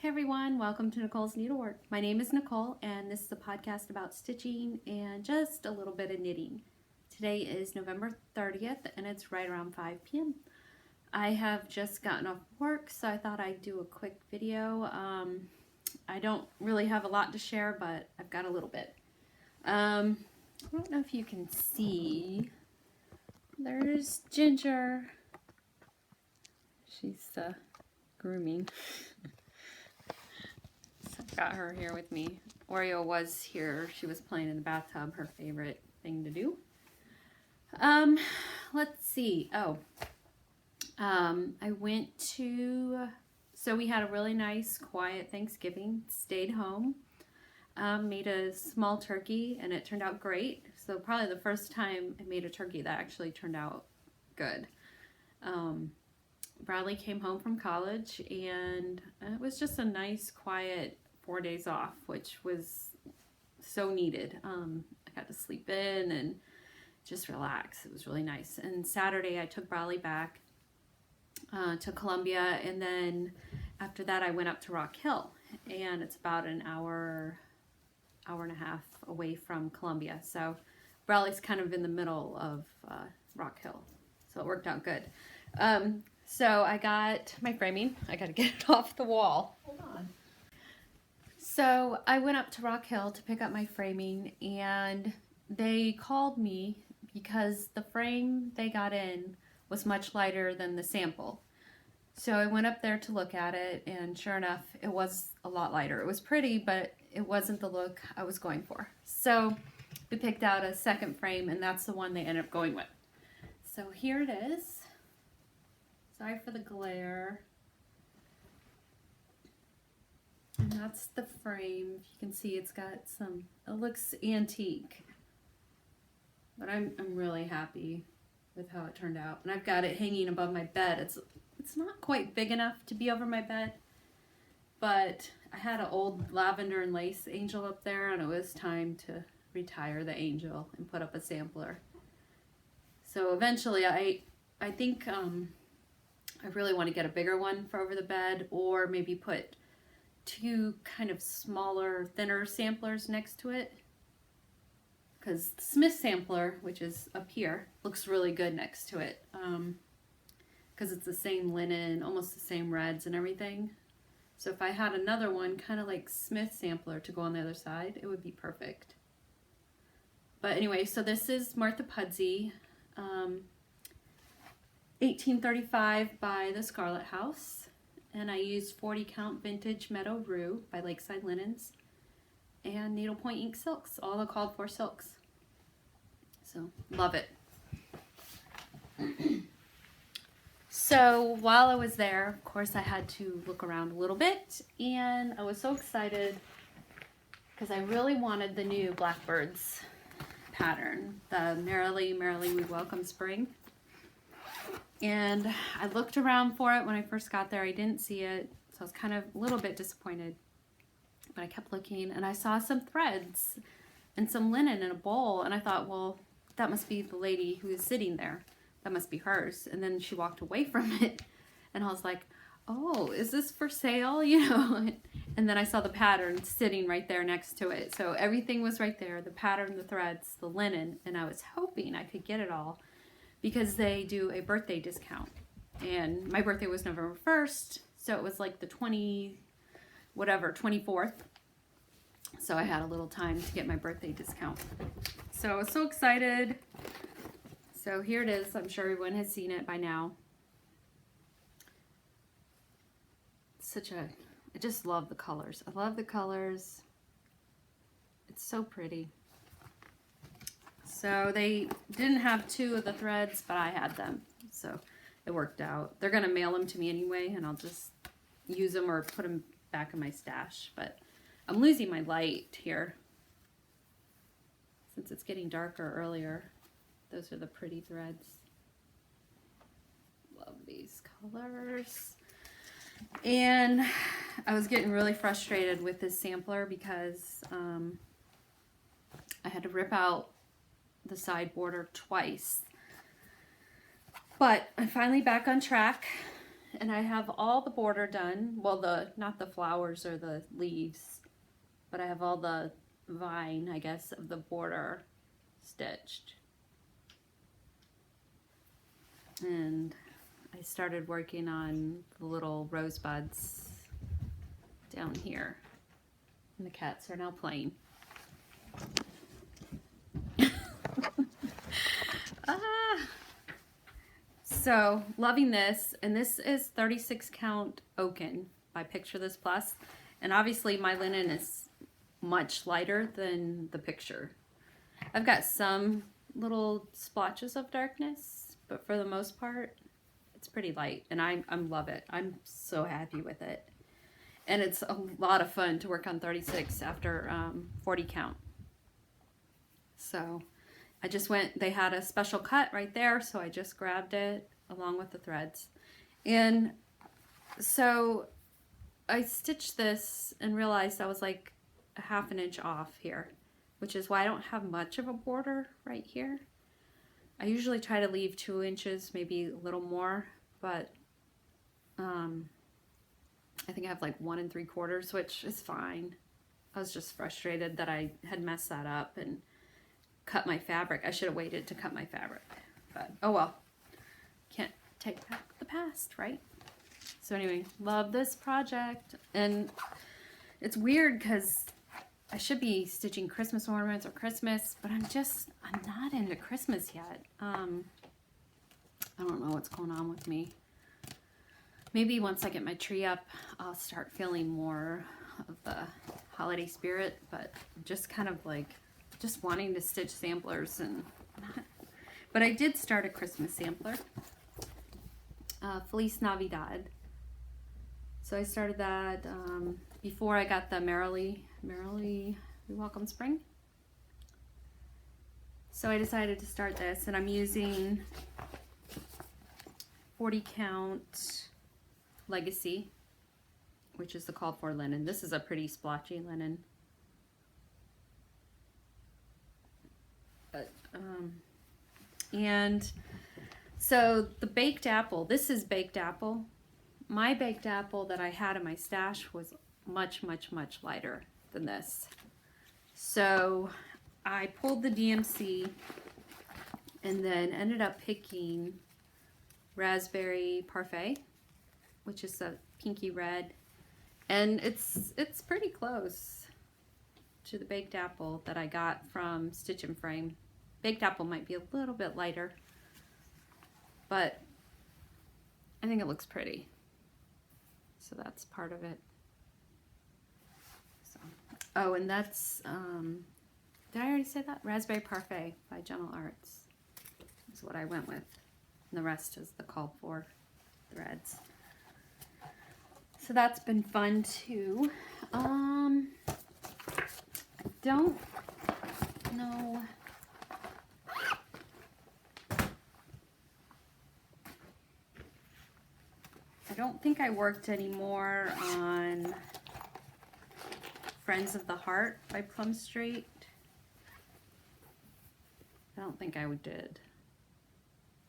Hey everyone, welcome to Nicole's Needlework. My name is Nicole and this is a podcast about stitching and just a little bit of knitting. Today is November 30th and it's right around 5 p.m. I have just gotten off work, so I thought I'd do a quick video. I don't really have a lot to share, but I've got a little bit. I don't know if you can see. There's Ginger. She's grooming. I've got her here with me. Oreo was here. She was playing in the bathtub, her favorite thing to do. Let's see. I went to, so we had a really nice, quiet Thanksgiving, stayed home, made a small turkey, and it turned out great. So probably the first time I made a turkey that actually turned out good. Bradley came home from college, and it was just a nice, quiet 4 days off, which was so needed. I got to sleep in and just relax. It was really nice. And Saturday I took Bradley back to Columbia, and then after that I went up to Rock Hill, and it's about an hour and a half away from Columbia. So Bradley's kind of in the middle of Rock Hill, so it worked out good. So I got my framing. I got to get it off the wall. Hold on. So I went up to Rock Hill to pick up my framing, and they called me because the frame they got in was much lighter than the sample. So I went up there to look at it, and sure enough, it was a lot lighter. It was pretty, but it wasn't the look I was going for. So we picked out a second frame, and that's the one they ended up going with. So here it is. Sorry for the glare. And that's the frame. You can see it's got some, it looks antique. But I'm really happy with how it turned out. And I've got it hanging above my bed. It's not quite big enough to be over my bed, but I had an old lavender and lace angel up there, and it was time to retire the angel and put up a sampler. So eventually I think I really want to get a bigger one for over the bed, or maybe put two kind of smaller, thinner samplers next to it, because the Smith sampler, which is up here, looks really good next to it, because it's the same linen, almost the same reds and everything. So if I had another one kind of like Smith sampler to go on the other side, it would be perfect. But anyway, so this is Martha Pudsey, 1835 by the Scarlet House. And I used 40 count vintage Meadow Rue by Lakeside Linens and needlepoint ink silks, all the called for silks. So love it. So while I was there, of course, I had to look around a little bit, and I was so excited because I really wanted the new Blackbirds pattern, the Merrily, Merrily We Welcome Spring. And I looked around for it when I first got there. I didn't see it, so I was kind of a little bit disappointed. But I kept looking, and I saw some threads and some linen in a bowl, and I thought, well, that must be the lady who is sitting there. That must be hers. And then she walked away from it, and I was like, oh, is this for sale? You know? And then I saw the pattern sitting right there next to it. So everything was right there, the pattern, the threads, the linen, and I was hoping I could get it all, because they do a birthday discount, and my birthday was November 1st, so it was like the 24th, so I had a little time to get my birthday discount. So I was so excited. So here it is. I'm sure everyone has seen it by now. I just love the colors. I love the colors. It's so pretty. So they didn't have two of the threads, but I had them, so it worked out. They're gonna mail them to me anyway, and I'll just use them or put them back in my stash. But I'm losing my light here since it's getting darker earlier. Those are the pretty threads. Love these colors. And I was getting really frustrated with this sampler because I had to rip out the side border twice. But I'm finally back on track, and I have all the border done. Well, not the flowers or the leaves, but I have all the vine, I guess, of the border stitched. And I started working on the little rosebuds down here. And the cats are now playing. So, loving this. And this is 36 count Oaken by Picture This Plus. And obviously my linen is much lighter than the picture. I've got some little splotches of darkness, but for the most part, it's pretty light, and I love it. I'm so happy with it. And it's a lot of fun to work on 36 after 40 count. So I just went, they had a special cut right there, so I just grabbed it along with the threads. And so I stitched this and realized I was like a ½ inch off here, which is why I don't have much of a border right here. I usually try to leave 2 inches, maybe a little more, but I think I have like 1 3/4, which is fine. I was just frustrated that I had messed that up and cut my fabric. I should have waited to cut my fabric, but oh well. Can't take back the past, right? So anyway, love this project. And it's weird because I should be stitching Christmas ornaments or Christmas, but I'm not into Christmas yet. I don't know what's going on with me. Maybe once I get my tree up, I'll start feeling more of the holiday spirit, but I'm just kind of like, just wanting to stitch samplers and not. But I did start a Christmas sampler, Feliz Navidad. So I started that before I got the Merrily We Welcome Spring. So I decided to start this, and I'm using 40 count Legacy, which is the called for linen. This is a pretty splotchy linen. And so the baked apple, this is baked apple. My baked apple that I had in my stash was much, much, much lighter than this. So I pulled the DMC and then ended up picking Raspberry Parfait, which is a pinky red. And it's pretty close to the baked apple that I got from Stitch and Frame. Baked apple might be a little bit lighter, but I think it looks pretty. So that's part of it. So, oh, and that's, did I already say that? Raspberry Parfait by Gentle Arts is what I went with. And the rest is the called for threads. So that's been fun too. I don't know. I don't think I worked anymore on Friends of the Heart by Plum Street. I don't think I did.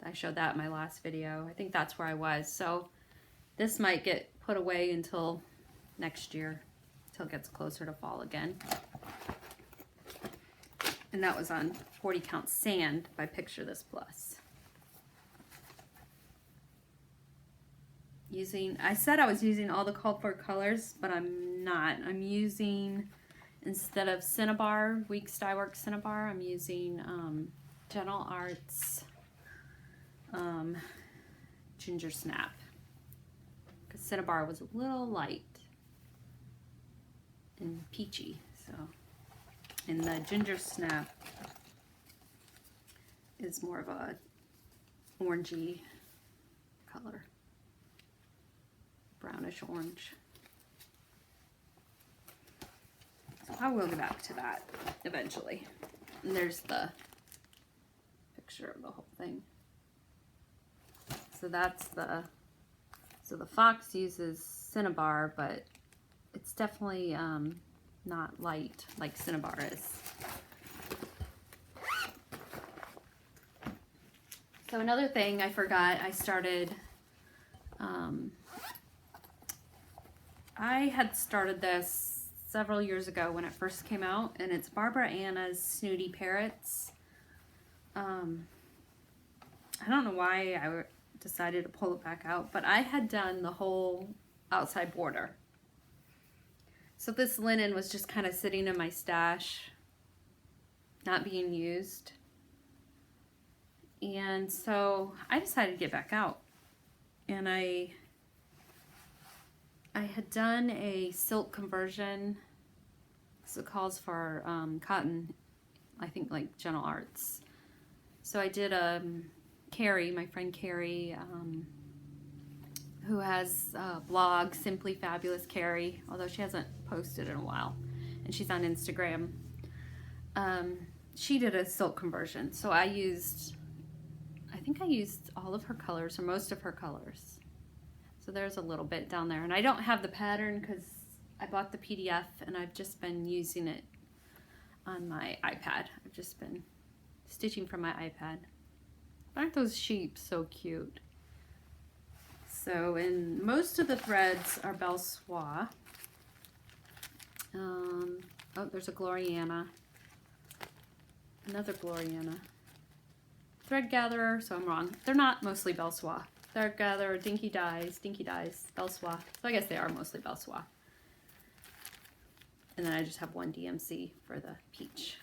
I showed that in my last video. I think that's where I was. So this might get put away until next year, until it gets closer to fall again. And that was on 40 count Sand by Picture This Plus. I said I was using all the called for colors, but I'm not. I'm using, instead of Cinnabar, Weeks Dye Works Cinnabar, I'm using Gentle Arts Ginger Snap. Because Cinnabar was a little light and peachy, so. And the Ginger Snap is more of a orangey color. Brownish orange. So I will get back to that eventually. And there's the picture of the whole thing. So that's so the fox uses Cinnabar, but it's definitely not light like Cinnabar is. So another thing I forgot, I started I had started this several years ago when it first came out, and it's Barbara Anna's Snooty Parrots. I don't know why I decided to pull it back out, but I had done the whole outside border. So this linen was just kind of sitting in my stash, not being used. And so I decided to get back out. And I had done a silk conversion. So it calls for cotton, I think like Gentle Arts. So I did Carrie, my friend Carrie, who has a blog, Simply Fabulous Carrie, although she hasn't posted in a while, and she's on Instagram. She did a silk conversion, so I think I used all of her colors, or most of her colors. So there's a little bit down there, and I don't have the pattern because I bought the PDF, and I've just been using it on my iPad. I've just been stitching from my iPad. Aren't those sheep so cute? So, and most of the threads are Belle Soie. Oh, there's a Gloriana. Another Gloriana. Thread Gatherer, so I'm wrong. They're not mostly Belle Soie. Thread Gatherer, Dinky Dyes, Belle Soie. So I guess they are mostly Belle Soie. And then I just have one DMC for the peach.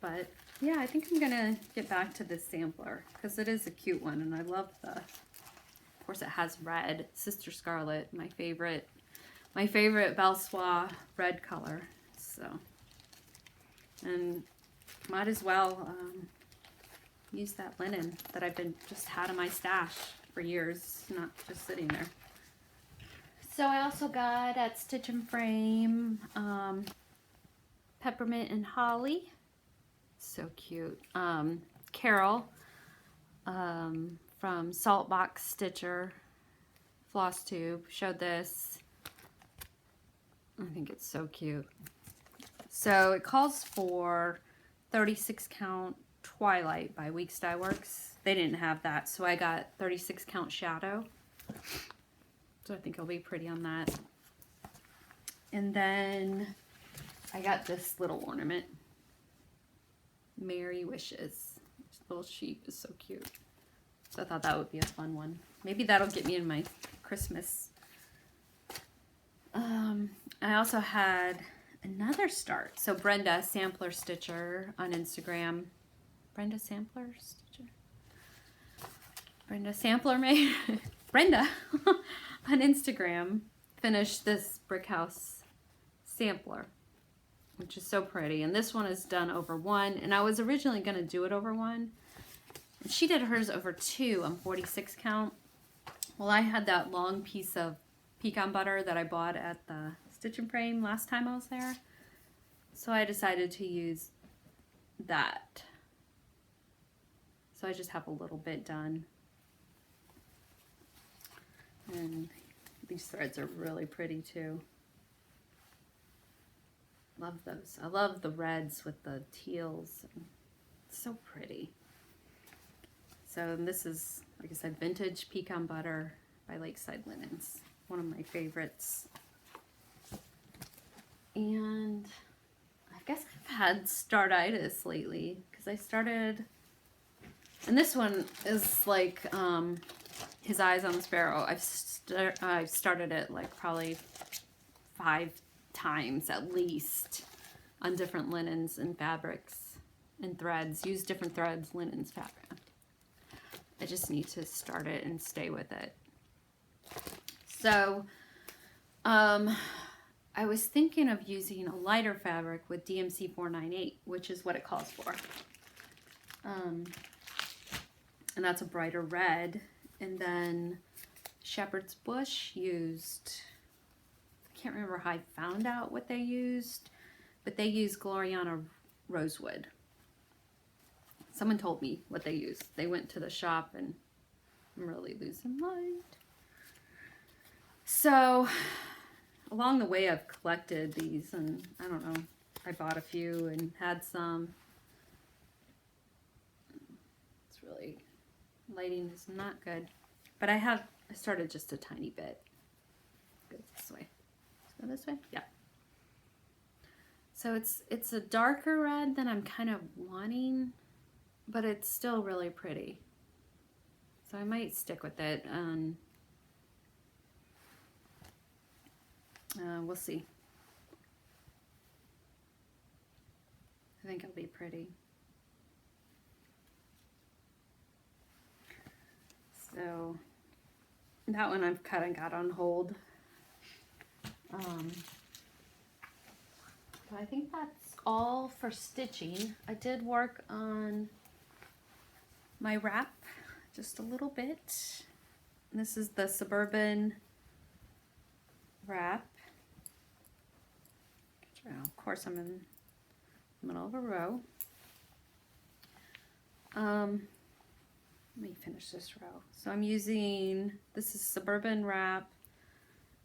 But yeah, I think I'm gonna get back to this sampler because it is a cute one, and I love of course it has red, Sister Scarlet, my favorite Belle Soie red color. So, and might as well use that linen that I've been just had in my stash for years, not just sitting there. So I also got at Stitch and Frame Peppermint and Holly. So cute. Carol from Saltbox Stitcher, FlossTube, showed this. I think it's so cute. So it calls for 36 count Twilight by Weeks Dye Works. They didn't have that, so I got 36 count Shadow. So I think it'll be pretty on that. And then I got this little ornament. Merry Wishes. This little sheep is so cute. So I thought that would be a fun one. Maybe that'll get me in my Christmas. I also had another start. So Brenda, Sampler Stitcher on Instagram. Brenda Sampler Stitcher? Brenda Sampler made. Brenda on Instagram finished this brick house sampler, which is so pretty. And this one is done over 1, and I was originally going to do it over 1. And she did hers over 2 on 46 count. Well, I had that long piece of pecan butter that I bought at the Stitch and Frame last time I was there. So I decided to use that. So I just have a little bit done. And these threads are really pretty too. Love those. I love the reds with the teals. It's so pretty. So this is, like I said, Vintage Pecan Butter by Lakeside Linens. One of my favorites. And I guess I've had startitis lately because I started, and this one is like His Eyes on the Sparrow. I've started it like probably 5 times at least on different linens and fabrics and threads. Use different threads, linens, fabric. I just need to start it and stay with it. So I was thinking of using a lighter fabric with DMC 498, which is what it calls for. And that's a brighter red. And then Shepherd's Bush used, I can't remember how I found out what they used, but they used Gloriana Rosewood. Someone told me what they used. They went to the shop, and I'm really losing light. So along the way I've collected these, and I don't know, I bought a few and had some. It's really, lighting is not good. But I I started just a tiny bit. Go this way. Go this way? Yeah. So it's a darker red than I'm kind of wanting, but it's still really pretty. So I might stick with it. We'll see. I think it'll be pretty. So that one I've kind of got on hold. But I think that's all for stitching. I did work on my wrap just a little bit. This is the Suburban wrap. Of course, I'm in the middle of a row. Let me finish this row. So I'm using, this is Suburban wrap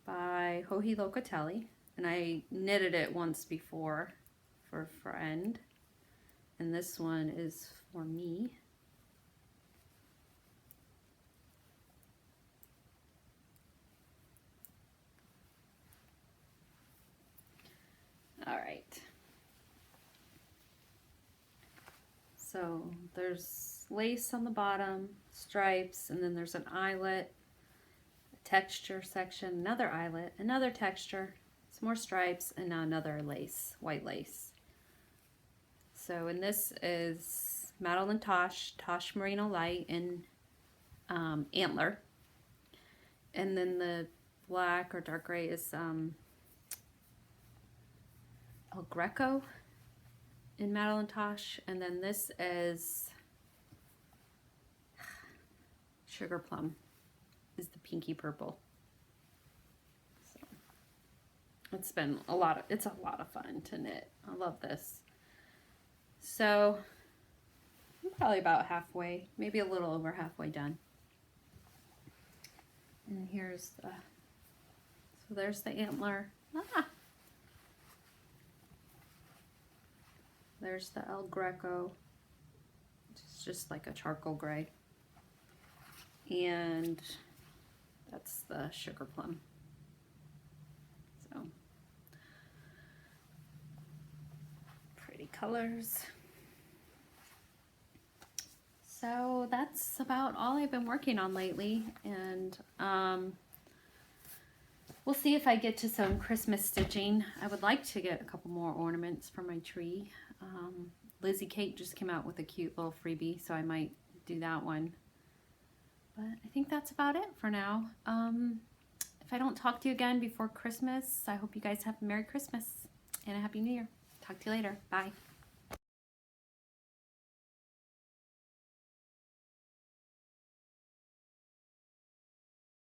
by Joji Locatelli, and I knitted it once before for a friend, and this one is for me. All right. So there's lace on the bottom, stripes, and then there's an eyelet, a texture section, another eyelet, another texture, some more stripes, and now another lace, white lace. So, and this is Madeline Tosh Merino Light in Antler. And then the black or dark gray is El Greco in Madeline Tosh, and then this is Sugar Plum is the pinky purple. So it's been it's a lot of fun to knit. I love this. So I'm probably about halfway, maybe a little over halfway done. And here's the, so there's the antler. There's the El Greco, which is just like a charcoal gray. And that's the Sugar Plum. So, pretty colors. So that's about all I've been working on lately. And we'll see if I get to some Christmas stitching. I would like to get a couple more ornaments for my tree. Lizzie Kate just came out with a cute little freebie, so I might do that one. But I think that's about it for now. If I don't talk to you again before Christmas, I hope you guys have a Merry Christmas and a Happy New Year. Talk to you later. Bye.